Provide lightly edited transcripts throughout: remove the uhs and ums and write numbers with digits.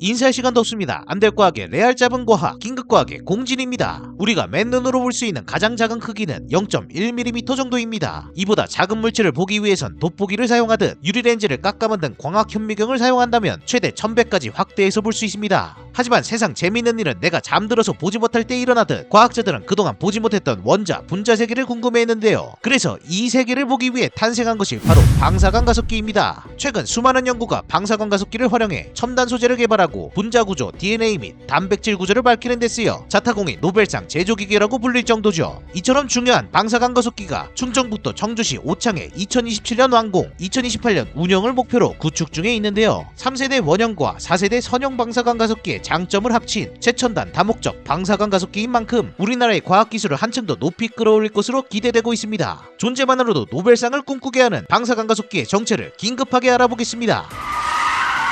인사할 시간도 없습니다. 안될 과학의 레알 잡은 과학, 긴급 과학의 공진입니다. 우리가 맨눈으로 볼 수 있는 가장 작은 크기는 0.1mm 정도입니다. 이보다 작은 물체를 보기 위해선 돋보기를 사용하듯 유리렌즈를 깎아 만든 광학 현미경을 사용한다면 최대 1000배까지 확대해서 볼 수 있습니다. 하지만 세상 재미있는 일은 내가 잠들어서 보지 못할 때 일어나듯 과학자들은 그동안 보지 못했던 원자, 분자 세계를 궁금해했는데요. 그래서 이 세계를 보기 위해 탄생한 것이 바로 방사광 가속기입니다. 최근 수많은 연구가 방사광 가속기를 활용해 첨단 소재를 개발하고 분자 구조, DNA 및 단백질 구조를 밝히는 데 쓰여 자타공이 노벨상 제조기계라고 불릴 정도죠. 이처럼 중요한 방사광 가속기가 충청북도 청주시 오창에 2027년 완공, 2028년 운영을 목표로 구축 중에 있는데요. 3세대 원형과 4세대 선형 방사광 가속기의 장점을 합친 최첨단 다목적 방사광 가속기인 만큼 우리나라의 과학기술을 한층 더 높이 끌어올릴 것으로 기대되고 있습니다. 존재만으로도 노벨상을 꿈꾸게 하는 방사광 가속기의 정체를 긴급하게 알아보겠습니다.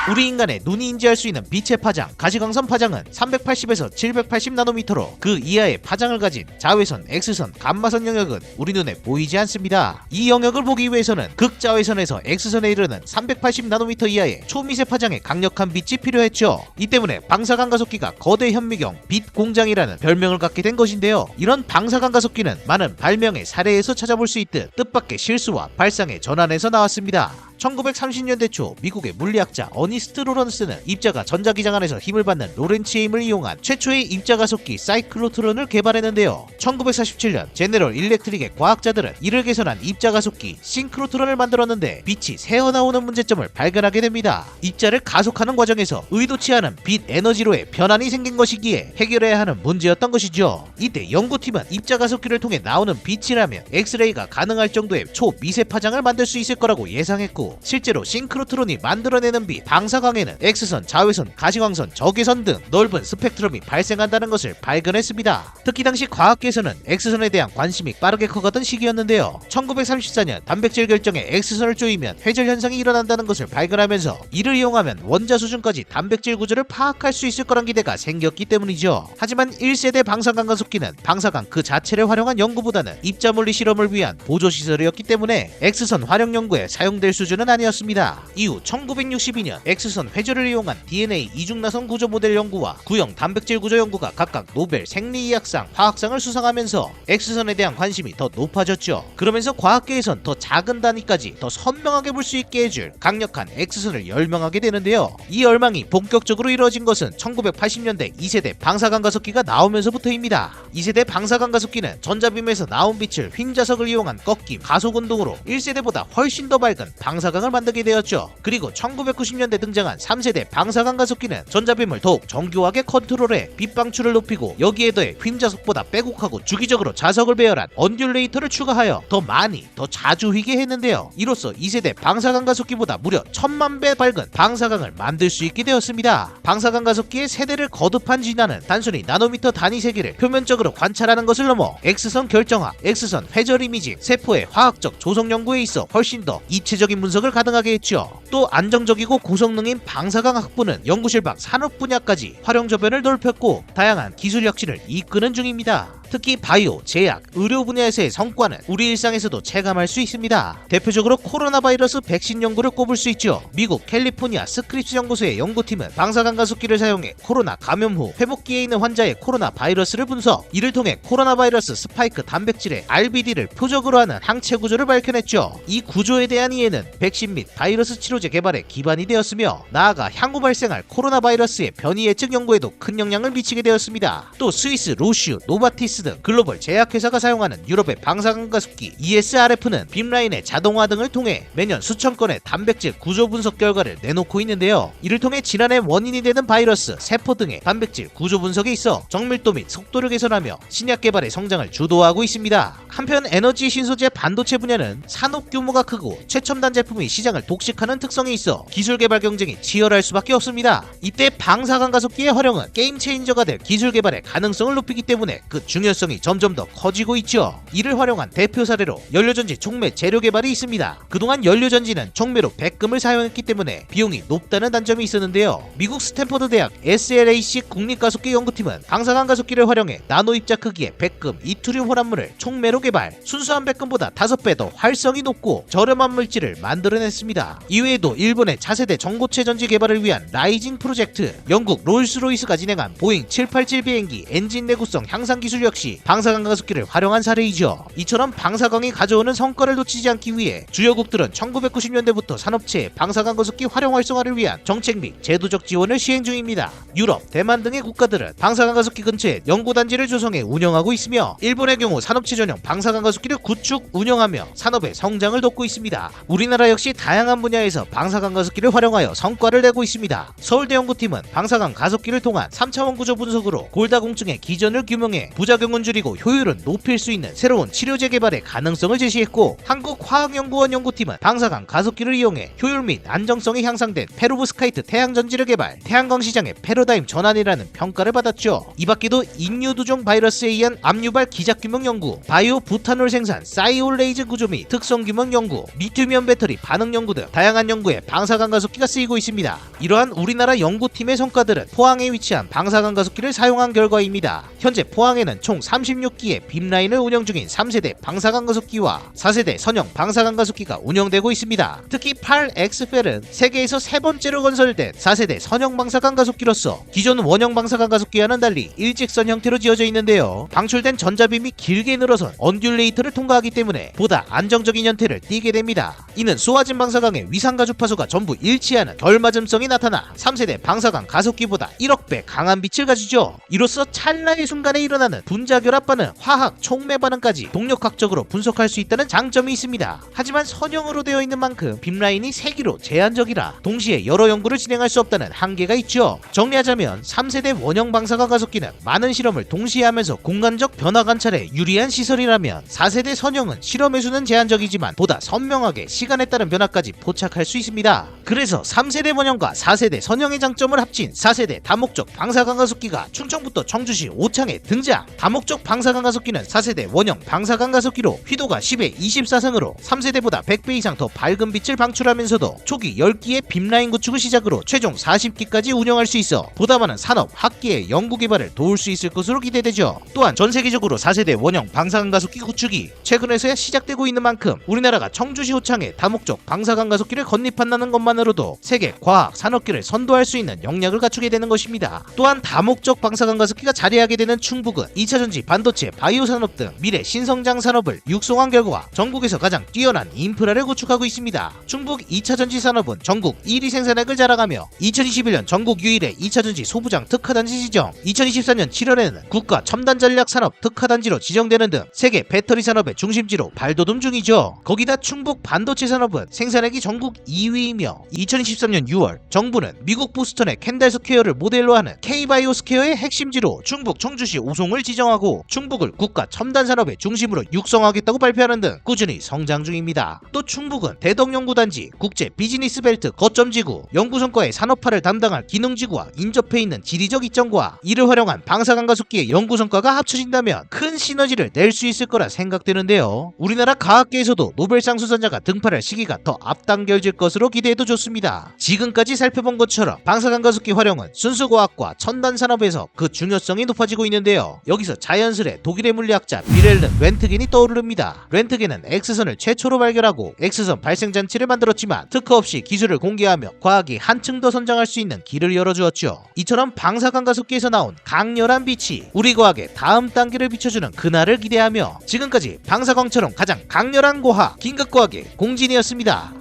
우리 인간의 눈이 인지할 수 있는 빛의 파장, 가시광선 파장은 380에서 780나노미터로 그 이하의 파장을 가진 자외선, X선, 감마선 영역은 우리 눈에 보이지 않습니다. 이 영역을 보기 위해서는 극자외선에서 X선에 이르는 380나노미터 이하의 초미세 파장의 강력한 빛이 필요했죠. 이 때문에 방사광 가속기가 거대 현미경, 빛 공장이라는 별명을 갖게 된 것인데요. 이런 방사광 가속기는 많은 발명의 사례에서 찾아볼 수 있듯 뜻밖의 실수와 발상의 전환에서 나왔습니다. 1930년대 초 미국의 물리학자 어니스트 로런스는 입자가 전자기장 안에서 힘을 받는 로렌츠의 힘을 이용한 최초의 입자 가속기 사이클로트론을 개발했는데요. 1947년 제네럴 일렉트릭의 과학자들은 이를 개선한 입자 가속기 싱크로트론을 만들었는데 빛이 새어나오는 문제점을 발견하게 됩니다. 입자를 가속하는 과정에서 의도치 않은 빛 에너지로의 변환이 생긴 것이기에 해결해야 하는 문제였던 것이죠. 이때 연구팀은 입자 가속기를 통해 나오는 빛이라면 엑스레이가 가능할 정도의 초미세 파장을 만들 수 있을 거라고 예상했고, 실제로 싱크로트론이 만들어내는 빛 방사광에는 X선, 자외선, 가시광선, 적외선 등 넓은 스펙트럼이 발생한다는 것을 발견했습니다. 특히 당시 과학계에서는 X선에 대한 관심이 빠르게 커가던 시기였는데요. 1934년 단백질 결정에 X선을 조이면 회절 현상이 일어난다는 것을 발견하면서 이를 이용하면 원자 수준까지 단백질 구조를 파악할 수 있을 거란 기대가 생겼기 때문이죠. 하지만 1세대 방사광 가속기는 방사광 그 자체를 활용한 연구보다는 입자물리 실험을 위한 보조시설이었기 때문에 X선 활용 연구에 사용될 수준은 아니었습니다. 이후 1962년 X선 회절을 이용한 DNA 이중나선 구조 모델 연구와 구형 단백질 구조 연구가 각각 노벨 생리의학상, 화학상을 수상하면서 X선에 대한 관심이 더 높아졌죠. 그러면서 과학계에선 더 작은 단위까지 더 선명하게 볼 수 있게 해줄 강력한 X선을 열망하게 되는데요. 이 열망이 본격적으로 이루어진 것은 1980년대 2세대 방사광 가속기가 나오면서부터입니다. 2세대 방사광 가속기는 전자빔에서 나온 빛을 휜자석을 이용한 꺾임, 가속 운동으로 1세대보다 훨씬 더 밝은 방사광을 만들게 되었죠. 그리고 1990년대 등장한 3세대 방사광 가속기는 전자빔을 더욱 정교하게 컨트롤해 빛 방출을 높이고 여기에 더해 휜자석보다 빼곡하고 주기적으로 자석을 배열한 언듈레이터를 추가하여 더 많이, 더 자주 휘게 했는데요. 이로써 2세대 방사광 가속기보다 무려 1000만배 밝은 방사광을 만들 수 있게 되었습니다. 방사광 가속기의 세대를 거듭한 진화는 단순히 나노미터 단위 세계를 표면적으로 관찰하는 것을 넘어 X선 결정화, X선 회절 이미지, 세포의 화학적 조성 연구에 있어 훨씬 더 입체적인 분석을 가능하게 했죠. 또 안정적이고 고성능인 방사광 학부는 연구실 밖 산업 분야까지 활용 저변을 넓혔고 다양한 기술 혁신을 이끄는 중입니다. 특히 바이오, 제약, 의료 분야에서의 성과는 우리 일상에서도 체감할 수 있습니다. 대표적으로 코로나 바이러스 백신 연구를 꼽을 수 있죠. 미국 캘리포니아 스크립스 연구소의 연구팀은 방사광 가속기를 사용해 코로나 감염 후 회복기에 있는 환자의 코로나 바이러스를 분석, 이를 통해 코로나 바이러스 스파이크 단백질의 RBD를 표적으로 하는 항체 구조를 밝혀냈죠. 이 구조에 대한 이해는 백신 및 바이러스 치료제 개발에 기반이 되었으며 나아가 향후 발생할 코로나 바이러스의 변이 예측 연구에도 큰 영향을 미치게 되었습니다. 또 스위스 로슈, 노바티스 등 글로벌 제약회사가 사용하는 유럽의 방사광 가속기 ESRF는 빔라인의 자동화 등을 통해 매년 수천 건의 단백질 구조 분석 결과를 내놓고 있는데요. 이를 통해 질환의 원인이 되는 바이러스, 세포 등의 단백질 구조 분석에 있어 정밀도 및 속도를 개선하며 신약 개발의 성장을 주도하고 있습니다. 한편 에너지 신소재 반도체 분야는 산업 규모가 크고 최첨단 제품이 시장을 독식하는 특성이 있어 기술 개발 경쟁이 치열할 수밖에 없습니다. 이때 방사광 가속기의 활용은 게임 체인저가 될 기술 개발의 가능성을 높이기 때문에 그 중요한 중요성이 점점 더 커지고 있죠. 이를 활용한 대표 사례로 연료전지 촉매 재료 개발이 있습니다. 그동안 연료전지는 촉매로 백금을 사용했기 때문에 비용이 높다는 단점이 있었는데요. 미국 스탠퍼드 대학 SLAC 국립가속기 연구팀은 방사능 가속기를 활용해 나노 입자 크기의 백금, 이투륨 혼합물을 촉매로 개발, 순수한 백금보다 5배 더 활성이 높고 저렴한 물질을 만들어냈습니다. 이외에도 일본의 차세대 전고체 전지 개발을 위한 라이징 프로젝트, 영국 롤스로이스가 진행한 보잉 787 비행기 엔진 내구성 향상 기술 역시 방사능 가속기를 활용한 사례이죠. 이처럼 방사광이 가져오는 성과를 놓치지 않기 위해 주요국들은 1990년대부터 산업체의 방사능 가속기 활용 활성화를 위한 정책 및 제도적 지원을 시행 중입니다. 유럽, 대만 등의 국가들은 방사능 가속기 근처에 연구단지를 조성해 운영하고 있으며 일본의 경우 산업체 전용 방사능 가속기를 구축, 운영하며 산업의 성장을 돕고 있습니다. 우리나라 역시 다양한 분야에서 방사능 가속기를 활용하여 성과를 내고 있습니다. 서울대 연구팀은 방사능 가속기를 통한 3차원 구조 분석으로 골다공증의 기전을 규명해 부작용은 줄이고 효율은 높일 수 있는 새로운 치료제 개발의 가능성을 제시했고, 한국화학연구원 연구팀은 방사능 가속기를 이용해 효율 및 안정성이 향상된 페로브스카이트 태양전지를 개발, 태양광 시장의 패러다임 전환이라는 평가를 받았죠. 이 밖에도 인유두종 바이러스에 의한 압유발 기작 규명 연구, 바이오 부탄올 생산, 사이올레이즈 구조 및 특성 규명 연구, 리튬이온 배터리 반응 연구 등 다양한 연구에 방사능 가속기가 쓰이고 있습니다. 이러한 우리나라 연구팀의 성과들은 포항에 위치한 방사능 가속기를 사용한 결과입니다. 현재 포항에는 총 36기의 빔라인을 운영 중인 3세대 방사능 가속기와 4세대 선형 방사능 가속기가 운영되고 있습니다. 특히 8X펠은 세계에서 세 번째로 건설된 4세대 선형 방사능 가속기로서 기존 원형 방사능 가속기와는 달리 일직선 형태로 지어져 있는데요. 방출된 전자빔이 길게 늘어선 언듈레이터를 통과하기 때문에 보다 안정적인 형태를 띠게 됩니다. 이는 쏘아진 방사광의 위상과 주파수가 전부 일치하는 결맞음성이 나타나 3세대 방사광 가속기보다 1억 배 강한 빛을 가지죠. 이로써 찰나의 순간에 일어나는 분자결합 반응, 화학, 촉매 반응까지 동력학적으로 분석할 수 있다는 장점이 있습니다. 하지만 선형으로 되어 있는 만큼 빔라인이 세기로 제한적이라 동시에 여러 연구를 진행할 수 없다는 한계가 있죠. 정리하자면 3세대 원형 방사광 가속기는 많은 실험을 동시에 하면서 공간적 변화 관찰에 유리한 시설이라면 4세대 선형은 실험의 수는 제한적이지만 보다 선명하게 시간에 따른 변화까지 포착할 수 있습니다. 그래서 3세대 원형과 4세대 선형의 장점을 합친 4세대 다목적 방사광 가속기가 충청부터 청주시 오창에 등장. 다목적 방사광 가속기는 4세대 원형 방사광 가속기로 휘도가 10의 24승으로 3세대보다 100배 이상 더 밝은 빛을 방출하면서도 초기 10기의 빔라인 구축을 시작으로 최종 40기까지 운영할 수 있어 보다 많은 산업, 학계의 연구 개발을 도울 수 있을 것으로 기대되죠. 또한 전 세계적으로 4세대 원형 방사광 가속기 구축이 최근에서야 시작되고 있는 만큼 우리나라가 청주시 호창에 다목적 방사광 가속기를 건립한다는 것만으로도 세계 과학, 산업계를 선도할 수 있는 역량을 갖추게 되는 것입니다. 또한 다목적 방사광 가속기가 자리하게 되는 충북은 2차전지, 반도체, 바이오 산업 등 미래 신성장 산업을 육성한 결과 전국에서 가장 뛰어난 인프라를 구축하고 있습니다. 충북 2차전지 산업은 전국 1위 생산액을 자랑하며 2021년 전국 유일의 2차전지 소부장 특화단지 지정, 2024년 7월에는 국가 첨단 전략 산업 특화단지로 지정되는 등 세계 배터리 산업의 중심지로 발돋움 중이죠. 거기다 충북 반도체 산업은 생산액이 전국 2위이며 2023년 6월 정부는 미국 보스턴의 캔달 스퀘어를 모델로 하는 K-바이오 스퀘어의 핵심지로 충북 청주시 오송을 지정하고 충북을 국가 첨단 산업의 중심으로 육성하겠다고 발표하는 등 꾸준히 성장 중입니다. 또 충북은 대덕연구단지, 국제 비즈니스 벨트 거점지구, 연구성과의 산업화를 담당할 기능지구와 인접해 있는 지리적 이점과 이를 활용한 방사광 가속기의 연구성과가 합쳐진다면 큰 시너지를 낼 수 있을 거라 생각되는데요. 우리나라 과학계에서도 노벨상 수상자가 등판할 시기가 더 앞당겨질 것으로 기대해도 좋습니다. 지금까지 살펴본 것처럼 방사광 가속기 활용은 순수과학과 첨단 산업에서 그 중요성이 높아지고 있는데요. 여기서 자연스레 독일의 물리학자 빌헬름 렌트겐이 떠오릅니다. 렌트겐은 X선을 최초로 발견하고 X선 발생 장치를 만들었지만 특허 없이 기술을 공개하며 과학이 한층 더 선장할 수 있는 길을 열어주었죠. 이처럼 방사광 가속기에서 나온 강렬한 빛이 우리 과학의 다음 단계를 비춰주는 그날을 기대하며 지금까지 방사광처럼 가장 강렬한 과학, 긴급과학의 공진이었습니다.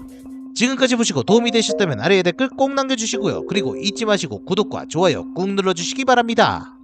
지금까지 보시고 도움이 되셨다면 아래에 댓글 꼭 남겨주시고요. 그리고 잊지 마시고 구독과 좋아요 꾹 눌러주시기 바랍니다.